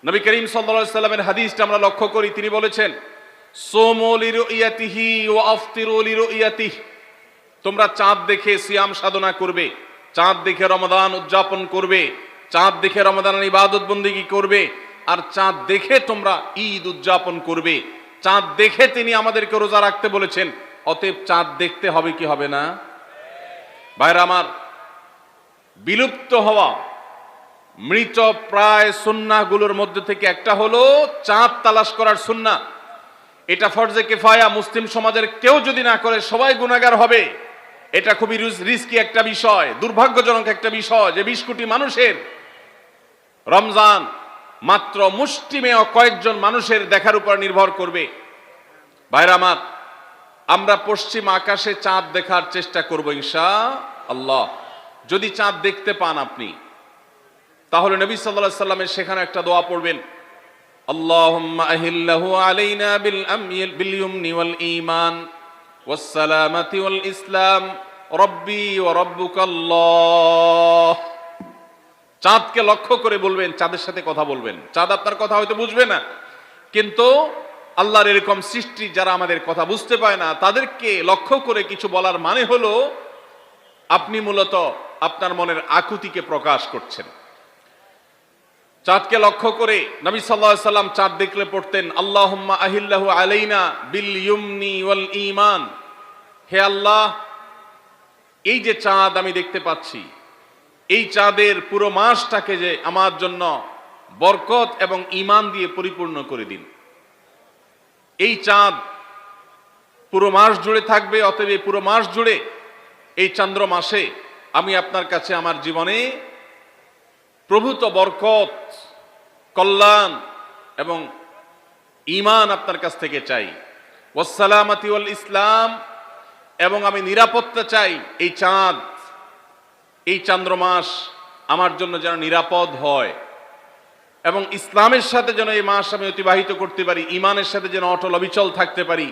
নবী করিম সাল্লাল্লাহু আলাইহি সাল্লামের হাদিসটা আমরা লক্ষ্য করি, তিনি বলেছেন সুমু লিরুইয়াতিহি ওয়া আফতিরু লিরুইয়াতিহি, তোমরা চাঁদ দেখে সিয়াম সাধনা করবে, চাঁদ দেখে রমাদান উদযাপন করবে, চাঁদ দেখে রমাদানের ইবাদত বন্দেগী করবে, আর চাঁদ দেখে তোমরা ঈদ উদযাপন করবে। চাঁদ দেখে তিনি আমাদেরকে রোজা রাখতে বলেছেন, অতএব চাঁদ দেখতে হবে কি হবে না? ভাইরা আমার, বিলুপ্ত হওয়া মৃত প্রায় সুন্নাহগুলোর মধ্যে থেকে একটা হলো চাঁদ তালাশ করার সুন্নাহ। এটা ফরজে কিফায়া, মুসলিম সমাজের কেউ যদি না করে সবাই গুনাহগার হবে। এটা খুবই রিস্কি একটা বিষয়, দুর্ভাগ্যজনক একটা বিষয় যে 20 কোটি মানুষের রমজান মাত্র মুষ্টিমেয় কয়েকজন মানুষের দেখার উপর নির্ভর করবে। ভাইরা আমার, আমরা পশ্চিম আকাশে চাঁদ দেখার চেষ্টা করব ইনশাআল্লাহ। যদি চাঁদ দেখতে পান আপনি, তাহলে নবী সাল্লাল্লাহু আলাইহি সাল্লামের সেখানে একটা দোয়া পড়বেন, আল্লাহুম্মা আহিল্লাহু আলাইনা বিল ইয়ুমনি ওয়াল ঈমান ওয়াস সালামাতি ওয়াল ইসলাম রব্বি ওয়া রাব্বুকাল্লাহ। চাঁদকে লক্ষ্য করে বলবেন, চাঁদের সাথে কথা বলবেন। চাঁদ আপনার কথা হয়তো বুঝবে না, কিন্তু আল্লাহর এরকম সৃষ্টি যারা আমাদের কথা বুঝতে পায় না, তাদেরকে লক্ষ্য করে কিছু বলার মানে হলো আপনি মূলত আপনার মনের আকুতিকে প্রকাশ করছেন। চাঁদকে লক্ষ্য করে নবী সাল্লাল্লাহু আলাইহি সাল্লাম চাঁদ দেখলে পড়তেন, আল্লাহুম্মা আহিল্লাহু আলাইনা বিল ইয়ুমনি ওয়াল ঈমান। হে আল্লাহ, এই যে চাঁদ আমি দেখতে পাচ্ছি, এই চাঁদের পুরো মাসটাকে যে আমার জন্য বরকত এবং ঈমান দিয়ে পরিপূর্ণ করে দিন। এই চাঁদ পুরো মাস জুড়ে থাকবে, অতএব এই পুরো মাস জুড়ে এই চন্দ্র মাসে আমি আপনার কাছে আমার জীবনে প্রভূত বরকত, কল্যাণ এবং ঈমান আপনার কাছ থেকে চাই। ওয়াস সালামাতি ওয়াল ইসলাম, এবং আমি নিরাপত্তা চাই। এই চাঁদ, এই চন্দ্র মাস আমার জন্য যেন নিরাপদ হয়, এবং ইসলামের সাথে যেন এই মাস আমি অতিবাহিত করতে পারি, ঈমানের সাথে যেন অটল অবিচল থাকতে পারি।